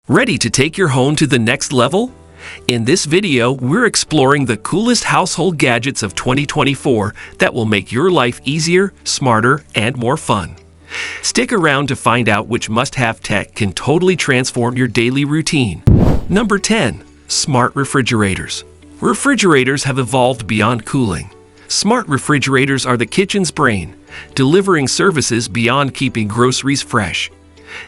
Ready to take your home to the next level? In this video, we're exploring the coolest household gadgets of 2024 that will make your life easier, smarter, and more fun. Stick around to find out which must-have tech can totally transform your daily routine. Number 10. Smart refrigerators. Refrigerators have evolved beyond cooling. Smart refrigerators are the kitchen's brain, delivering services beyond keeping groceries fresh.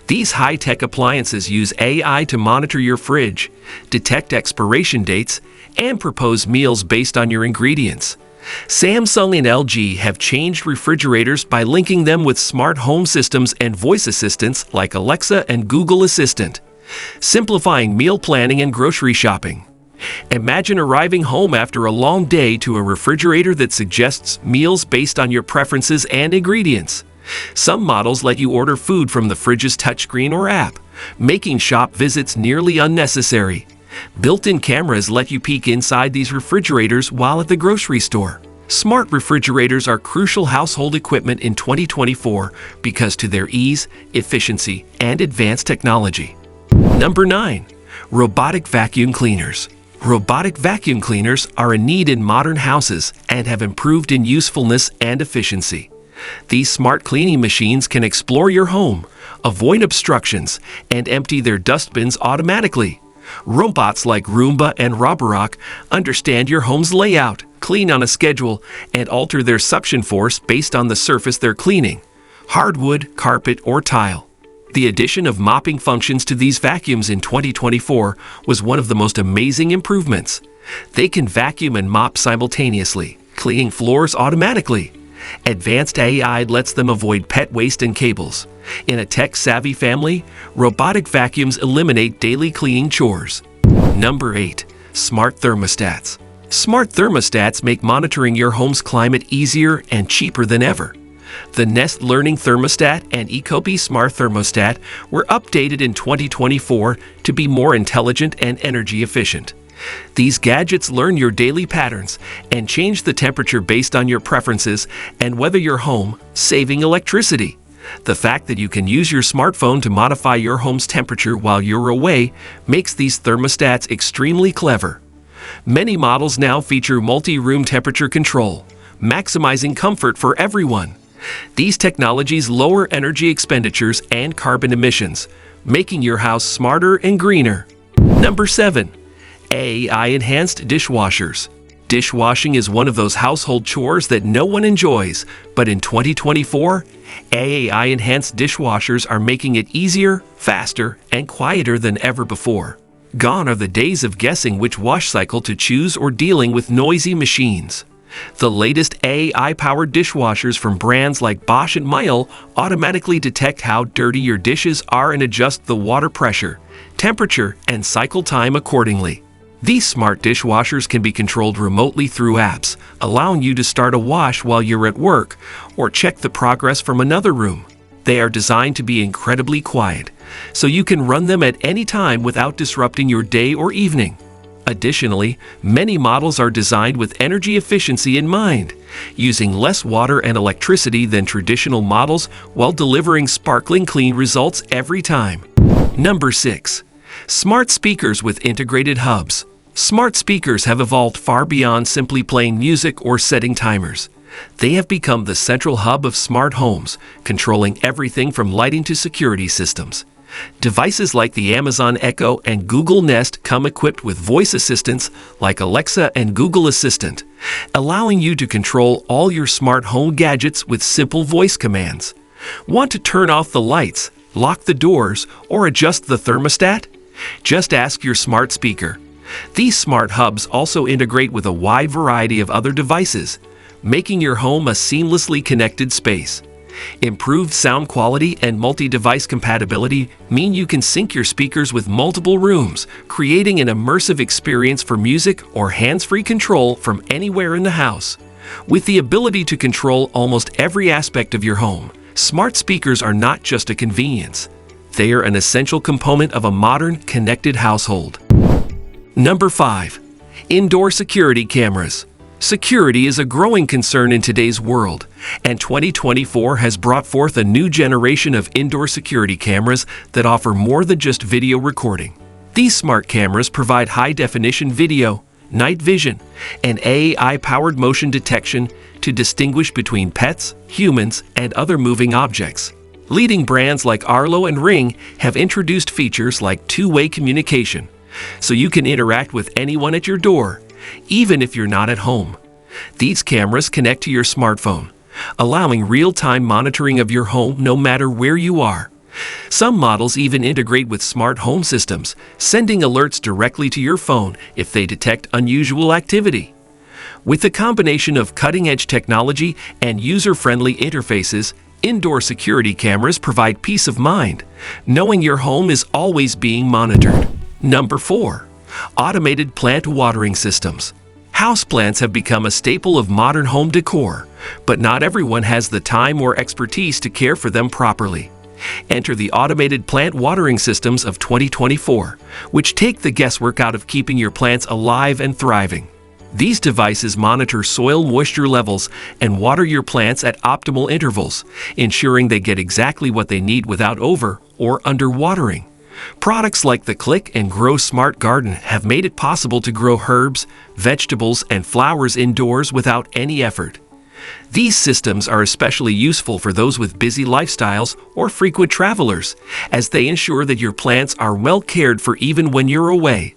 These high-tech appliances use AI to monitor your fridge, detect expiration dates, and propose meals based on your ingredients. Samsung and LG have changed refrigerators by linking them with smart home systems and voice assistants like Alexa and Google Assistant, simplifying meal planning and grocery shopping. Imagine arriving home after a long day to a refrigerator that suggests meals based on your preferences and ingredients. Some models let you order food from the fridge's touchscreen or app, making shop visits nearly unnecessary. Built-in cameras let you peek inside these refrigerators while at the grocery store. Smart refrigerators are crucial household equipment in 2024 because to their ease, efficiency, and advanced technology. Number 9. Robotic vacuum cleaners. Robotic vacuum cleaners are a need in modern houses and have improved in usefulness and efficiency. These smart cleaning machines can explore your home, avoid obstructions, and empty their dustbins automatically. Robots like Roomba and Roborock understand your home's layout, clean on a schedule, and alter their suction force based on the surface they're cleaning: hardwood, carpet, or tile. The addition of mopping functions to these vacuums in 2024 was one of the most amazing improvements. They can vacuum and mop simultaneously, cleaning floors automatically. Advanced AI lets them avoid pet waste and cables. In a tech-savvy family, robotic vacuums eliminate daily cleaning chores. Number 8. Smart thermostats. Smart thermostats make monitoring your home's climate easier and cheaper than ever. The Nest Learning Thermostat and Ecobee Smart Thermostat were updated in 2024 to be more intelligent and energy efficient. These gadgets learn your daily patterns and change the temperature based on your preferences and whether you're home, saving electricity. The fact that you can use your smartphone to modify your home's temperature while you're away makes these thermostats extremely clever. Many models now feature multi-room temperature control, maximizing comfort for everyone. These technologies lower energy expenditures and carbon emissions, making your house smarter and greener. Number 7. AI-enhanced dishwashers. Dishwashing is one of those household chores that no one enjoys, but in 2024, AI-enhanced dishwashers are making it easier, faster, and quieter than ever before. Gone are the days of guessing which wash cycle to choose or dealing with noisy machines. The latest AI-powered dishwashers from brands like Bosch and Miele automatically detect how dirty your dishes are and adjust the water pressure, temperature, and cycle time accordingly. These smart dishwashers can be controlled remotely through apps, allowing you to start a wash while you're at work or check the progress from another room. They are designed to be incredibly quiet, so you can run them at any time without disrupting your day or evening. Additionally, many models are designed with energy efficiency in mind, using less water and electricity than traditional models while delivering sparkling clean results every time. Number 6. Smart speakers with integrated hubs. Smart speakers have evolved far beyond simply playing music or setting timers. They have become the central hub of smart homes, controlling everything from lighting to security systems. Devices like the Amazon Echo and Google Nest come equipped with voice assistants like Alexa and Google Assistant, allowing you to control all your smart home gadgets with simple voice commands. Want to turn off the lights, lock the doors, or adjust the thermostat? Just ask your smart speaker. These smart hubs also integrate with a wide variety of other devices, making your home a seamlessly connected space. Improved sound quality and multi-device compatibility mean you can sync your speakers with multiple rooms, creating an immersive experience for music or hands-free control from anywhere in the house. With the ability to control almost every aspect of your home, smart speakers are not just a convenience. They are an essential component of a modern, connected household. Number 5. Indoor security cameras. Security is a growing concern in today's world, and 2024 has brought forth a new generation of indoor security cameras that offer more than just video recording. These smart cameras provide high-definition video, night vision, and AI-powered motion detection to distinguish between pets, humans, and other moving objects. Leading brands like Arlo and Ring have introduced features like two-way communication, so you can interact with anyone at your door, even if you're not at home. These cameras connect to your smartphone, allowing real-time monitoring of your home no matter where you are. Some models even integrate with smart home systems, sending alerts directly to your phone if they detect unusual activity. With a combination of cutting-edge technology and user-friendly interfaces, indoor security cameras provide peace of mind, knowing your home is always being monitored. Number 4. Automated plant watering systems. Houseplants have become a staple of modern home decor, but not everyone has the time or expertise to care for them properly. Enter the automated plant watering systems of 2024, which take the guesswork out of keeping your plants alive and thriving. These devices monitor soil moisture levels and water your plants at optimal intervals, ensuring they get exactly what they need without over or underwatering. Products like the Click and Grow Smart Garden have made it possible to grow herbs, vegetables, and flowers indoors without any effort. These systems are especially useful for those with busy lifestyles or frequent travelers, as they ensure that your plants are well cared for even when you're away.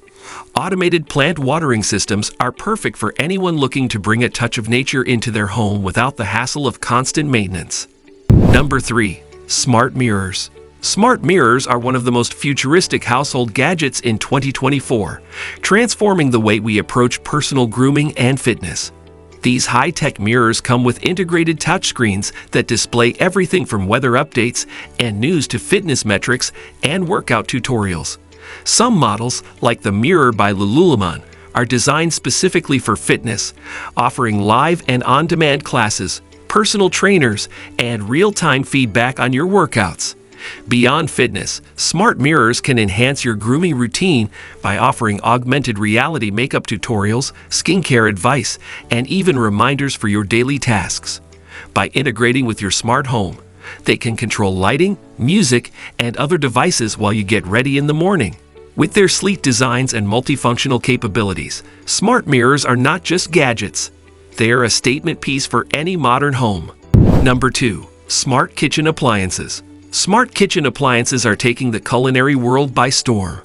Automated plant watering systems are perfect for anyone looking to bring a touch of nature into their home without the hassle of constant maintenance. Number 3. Smart mirrors. Smart mirrors are one of the most futuristic household gadgets in 2024, transforming the way we approach personal grooming and fitness. These high-tech mirrors come with integrated touchscreens that display everything from weather updates and news to fitness metrics and workout tutorials. Some models, like the Mirror by Lululemon, are designed specifically for fitness, offering live and on-demand classes, personal trainers, and real-time feedback on your workouts. Beyond fitness, smart mirrors can enhance your grooming routine by offering augmented reality makeup tutorials, skincare advice, and even reminders for your daily tasks. By integrating with your smart home, they can control lighting, music, and other devices while you get ready in the morning. With their sleek designs and multifunctional capabilities, smart mirrors are not just gadgets. They are a statement piece for any modern home. Number 2. Smart kitchen appliances. Smart kitchen appliances are taking the culinary world by storm.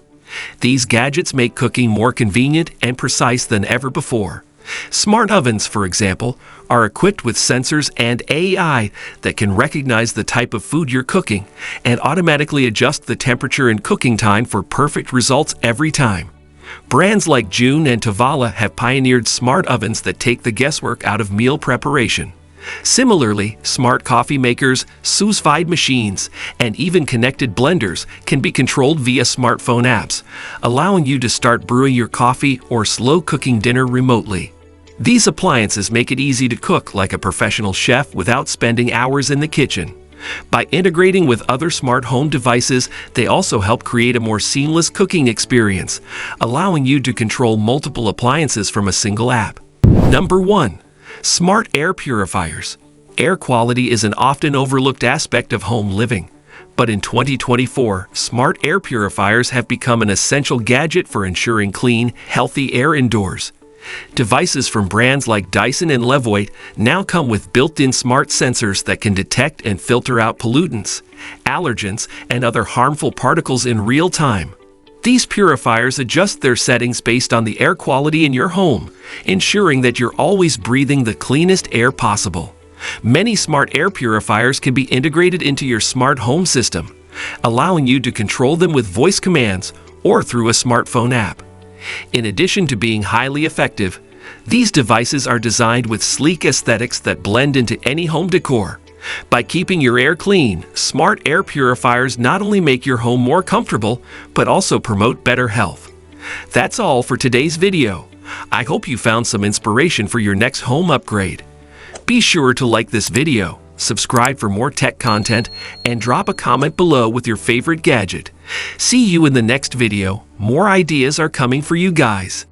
These gadgets make cooking more convenient and precise than ever before. Smart ovens, for example, are equipped with sensors and AI that can recognize the type of food you're cooking and automatically adjust the temperature and cooking time for perfect results every time. Brands like June and Tavala have pioneered smart ovens that take the guesswork out of meal preparation. Similarly, smart coffee makers, sous-vide machines, and even connected blenders can be controlled via smartphone apps, allowing you to start brewing your coffee or slow-cooking dinner remotely. These appliances make it easy to cook like a professional chef without spending hours in the kitchen. By integrating with other smart home devices, they also help create a more seamless cooking experience, allowing you to control multiple appliances from a single app. Number 1. Smart air purifiers. Air quality is an often overlooked aspect of home living, but in 2024, smart air purifiers have become an essential gadget for ensuring clean, healthy air indoors. Devices from brands like Dyson and Levoit now come with built-in smart sensors that can detect and filter out pollutants, allergens, and other harmful particles in real time. These purifiers adjust their settings based on the air quality in your home, ensuring that you're always breathing the cleanest air possible. Many smart air purifiers can be integrated into your smart home system, allowing you to control them with voice commands or through a smartphone app. In addition to being highly effective, these devices are designed with sleek aesthetics that blend into any home decor. By keeping your air clean, smart air purifiers not only make your home more comfortable, but also promote better health. That's all for today's video. I hope you found some inspiration for your next home upgrade. Be sure to like this video, subscribe for more tech content, and drop a comment below with your favorite gadget. See you in the next video. More ideas are coming for you guys.